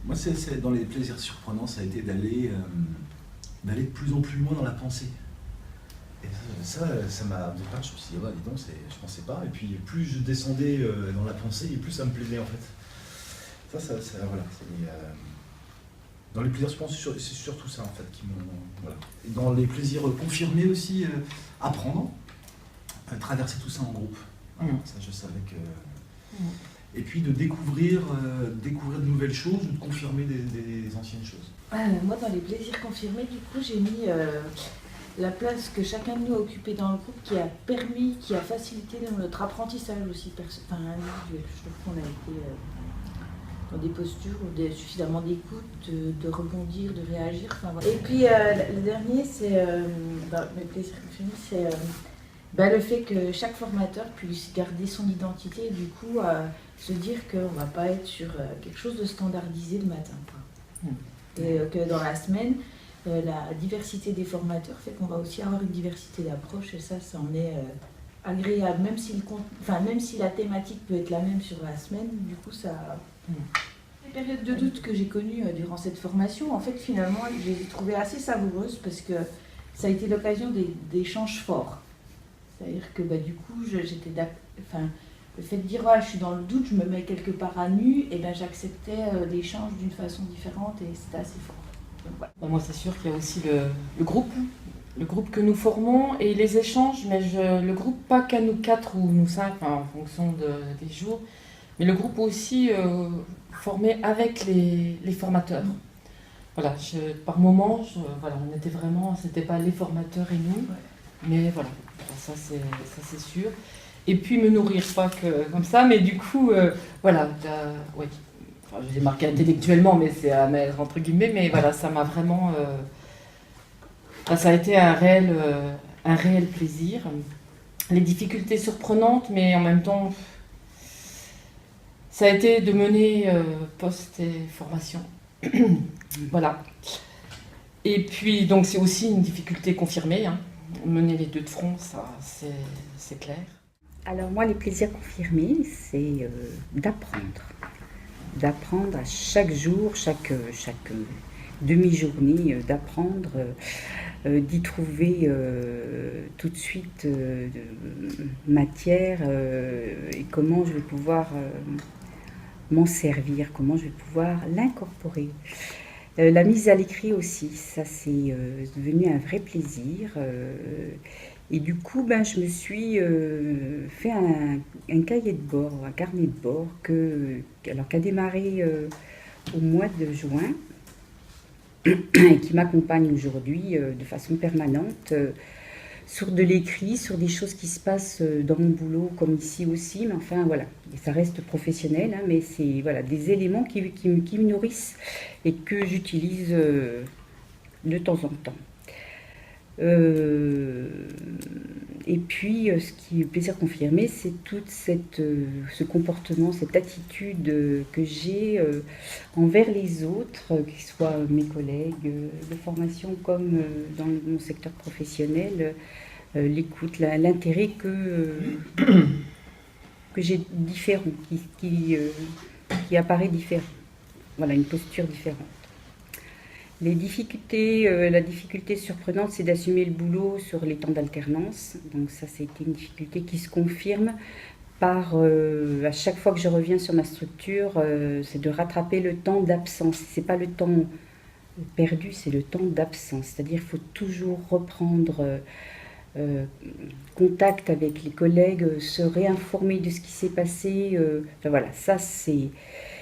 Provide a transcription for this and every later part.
Moi, dans les plaisirs surprenants, ça a été d'aller de plus en plus loin dans la pensée. Et ça m'a... Au départ, je me suis dit, dis donc, je pensais pas. Et puis, plus je descendais dans la pensée, et plus ça me plaisait, en fait. Voilà. Dans les plaisirs surprenants, c'est surtout ça, en fait, qui m'ont... Voilà. Et dans les plaisirs confirmés aussi, apprendre, traverser tout ça en groupe. Voilà, ça, je savais que... Et puis de découvrir de nouvelles choses ou de confirmer des anciennes choses. Moi, dans les plaisirs confirmés, du coup, j'ai mis la place que chacun de nous a occupée dans le groupe qui a facilité notre apprentissage aussi individuel. Je trouve qu'on a été dans des postures où suffisamment d'écoute, de rebondir, de réagir. Voilà. Et puis le dernier, c'est dans mes plaisirs confirmés, c'est le fait que chaque formateur puisse garder son identité et du coup se dire qu'on ne va pas être sur quelque chose de standardisé le matin. Et que dans la semaine, la diversité des formateurs fait qu'on va aussi avoir une diversité d'approche et ça en est agréable, même si la thématique peut être la même sur la semaine, du coup ça... Les périodes de doute que j'ai connues durant cette formation, en fait finalement, je les ai trouvées assez savoureuses parce que ça a été l'occasion d'échanges forts. C'est-à-dire que du coup, j'étais le fait de dire je suis dans le doute, je me mets quelque part à nu, et j'acceptais l'échange d'une façon différente et c'était assez fort. Donc, voilà. Moi, c'est sûr qu'il y a aussi le groupe que nous formons et les échanges, mais le groupe pas qu'à nous 4 ou nous 5, en fonction des jours, mais le groupe aussi formé avec les formateurs. Voilà, par moment, on était vraiment, c'était pas les formateurs et nous, mais voilà. Ça c'est sûr. Et puis me nourrir pas que comme ça, mais du coup, je l'ai marqué intellectuellement, mais c'est à mettre entre guillemets, mais voilà, ça m'a vraiment... ça a été un réel plaisir. Les difficultés surprenantes, mais en même temps, ça a été de mener poste et formation. Voilà. Et puis, donc c'est aussi une difficulté confirmée, mener les deux de front, ça, c'est clair. Alors moi, les plaisirs confirmés, c'est d'apprendre à chaque jour, chaque demi-journée, d'apprendre, d'y trouver tout de suite matière et comment je vais pouvoir m'en servir, comment je vais pouvoir l'incorporer. La mise à l'écrit aussi, ça c'est devenu un vrai plaisir. Et du coup, je me suis fait un cahier de bord, un carnet de bord qui a démarré au mois de juin et qui m'accompagne aujourd'hui de façon permanente sur de l'écrit, sur des choses qui se passent dans mon boulot comme ici aussi, mais enfin voilà, et ça reste professionnel, mais c'est des éléments qui me nourrissent et que j'utilise de temps en temps. Et puis, ce qui est plaisir confirmé, c'est tout ce comportement, cette attitude que j'ai envers les autres, qu'ils soient mes collègues de formation comme dans mon secteur professionnel, l'écoute, l'intérêt que j'ai différent, qui apparaît différent. Voilà, une posture différente. La difficulté surprenante, c'est d'assumer le boulot sur les temps d'alternance. Donc ça, c'était une difficulté qui se confirme par, à chaque fois que je reviens sur ma structure, c'est de rattraper le temps d'absence. C'est pas le temps perdu, c'est le temps d'absence. C'est-à-dire qu'il faut toujours reprendre contact avec les collègues, se réinformer de ce qui s'est passé.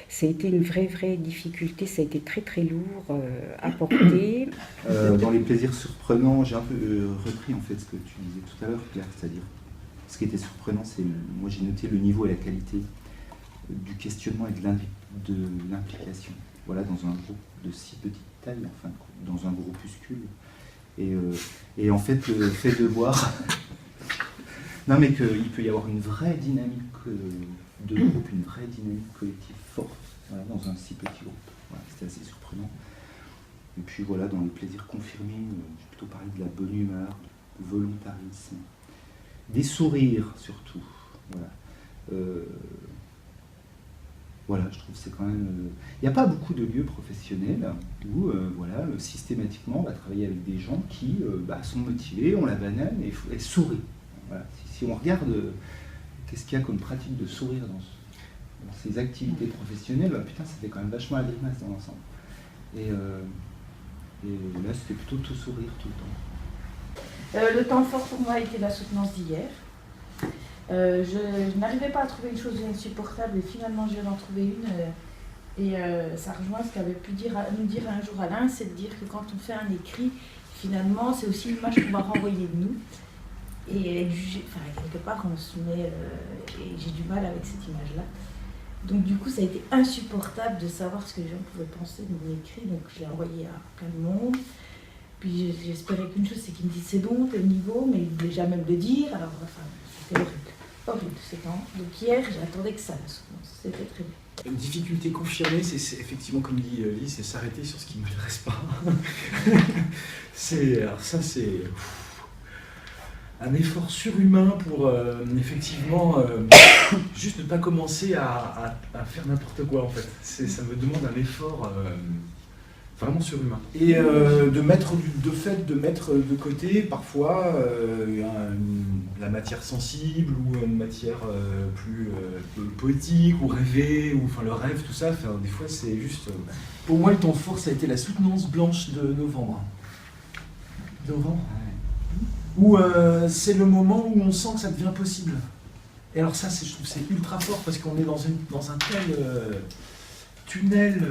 Ça a été une vraie difficulté, ça a été très lourd à porter. Dans les plaisirs surprenants, j'ai un peu repris en fait ce que tu disais tout à l'heure, Claire, c'est-à-dire ce qui était surprenant, moi j'ai noté le niveau et la qualité du questionnement et de l'implication. Voilà, dans un groupe de si petite taille, enfin dans un groupuscule. Et en fait, le fait de voir non mais qu'il peut y avoir une vraie dynamique de groupe, une vraie dynamique collective forte, voilà, dans un si petit groupe. Voilà, c'était assez surprenant. Et puis voilà, dans les plaisirs confirmés, j'ai plutôt parlé de la bonne humeur, du volontarisme, des sourires surtout. Voilà. Voilà, je trouve que c'est quand même... Il n'y a pas beaucoup de lieux professionnels où voilà, systématiquement on va travailler avec des gens qui sont motivés, ont la banane et sourient. Voilà. Si on regarde qu'est-ce qu'il y a comme pratique de sourire dans ces activités professionnelles, putain, ça fait quand même vachement la grimace dans l'ensemble. Et là, c'était plutôt tout sourire tout le temps. Le temps fort pour moi a été la soutenance d'hier. Je n'arrivais pas à trouver une chose insupportable et finalement je viens d'en trouver une. Ça rejoint ce qu'avait pu nous dire un jour Alain, c'est de dire que quand on fait un écrit, finalement c'est aussi l'image qu'on va renvoyer de nous. Et quelque part on se met, et j'ai du mal avec cette image-là. Donc du coup ça a été insupportable de savoir ce que les gens pouvaient penser de mon écrit, donc je l'ai envoyé à plein de monde. Puis j'espérais qu'une chose, c'est qu'ils me disent c'est bon, tel niveau, mais ils ne voulaient jamais me le dire, alors enfin c'était horrible ce temps. Donc hier j'attendais que ça, c'était très bien. Une difficulté confirmée, c'est effectivement, comme dit Lise, c'est s'arrêter sur ce qui ne m'intéresse pas. Alors ça, c'est un effort surhumain pour effectivement juste ne pas commencer à faire n'importe quoi en fait. Ça me demande un effort vraiment surhumain. Et de mettre de côté parfois la matière sensible ou une matière plus poétique ou rêvée, ou enfin le rêve, tout ça. Enfin, des fois c'est juste... Pour moi le temps fort ça a été la soutenance blanche de novembre. Où c'est le moment où on sent que ça devient possible. Et alors ça, je trouve que c'est ultra fort parce qu'on est dans un tel tunnel,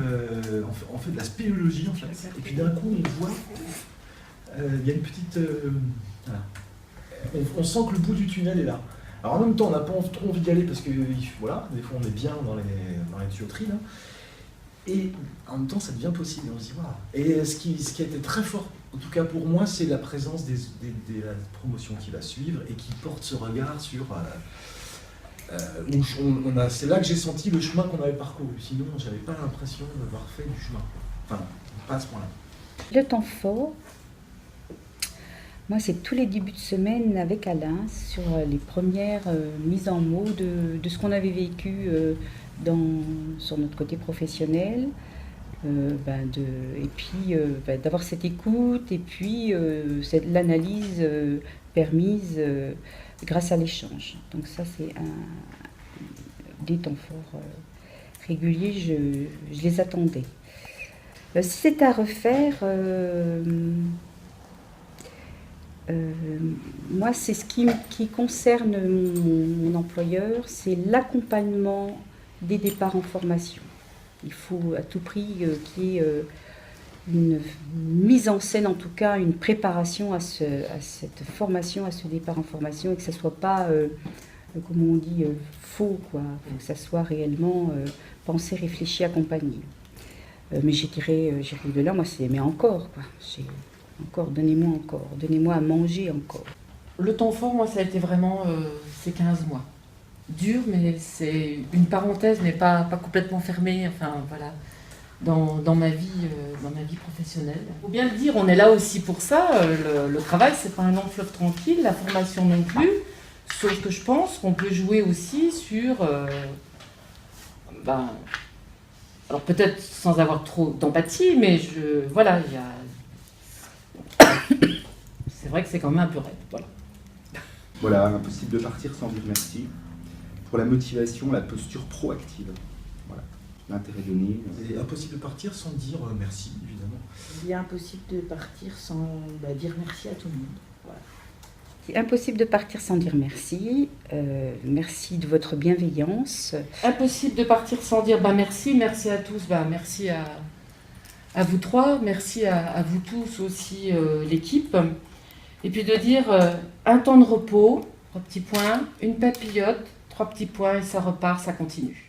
on fait de la spéléologie en fait. Et puis d'un coup, on voit, il y a une petite... voilà. On sent que le bout du tunnel est là. Alors en même temps, on n'a pas trop envie d'y aller parce que voilà, des fois on est bien dans les tuyauteries là. Et en même temps, ça devient possible. On se dit, waouh. Et ce qui a été très fort, en tout cas pour moi, c'est la présence de la promotion qui va suivre et qui porte ce regard sur... c'est là que j'ai senti le chemin qu'on avait parcouru. Sinon, j'avais pas l'impression d'avoir fait du chemin. Enfin, pas à ce point-là. Le temps fort, moi, c'est tous les débuts de semaine avec Alain sur les premières mises en mots de ce qu'on avait vécu sur notre côté professionnel. Et puis d'avoir cette écoute et puis l'analyse permise grâce à l'échange. Donc ça, c'est des temps forts réguliers, je les attendais. Si c'était à refaire, moi, c'est ce qui concerne mon employeur, c'est l'accompagnement des départs en formation. Il faut à tout prix qu'il y ait une mise en scène, en tout cas une préparation à cette formation, à ce départ en formation, et que ça ne soit pas, comme on dit, faux, quoi. Il faut que ça soit réellement pensé, réfléchi, accompagné. Mais je dirais, j'arrive de là, moi, c'est mais encore, quoi. Donnez-moi à manger encore. Le temps fort, moi, ça a été vraiment ces 15 mois. Dur, mais c'est une parenthèse, mais pas complètement fermée, enfin voilà, dans ma vie professionnelle. Il faut bien le dire, on est là aussi pour ça. Le travail, c'est pas un long fleuve tranquille, la formation non plus. Sauf que je pense qu'on peut jouer aussi sur, alors peut-être sans avoir trop d'empathie, mais voilà, c'est vrai que c'est quand même un peu raide, voilà. Voilà, impossible de partir sans dire merci. Pour la motivation, la posture proactive. Voilà, l'intérêt donné. C'est impossible de partir sans dire merci, évidemment. Il est impossible de partir sans dire merci à tout le monde. Voilà. C'est impossible de partir sans dire merci. Merci de votre bienveillance. Impossible de partir sans dire merci à tous, merci à vous trois, merci à vous tous aussi, l'équipe. Et puis de dire un temps de repos, 3 petits points, une papillote, 3 petits points, et ça repart, ça continue.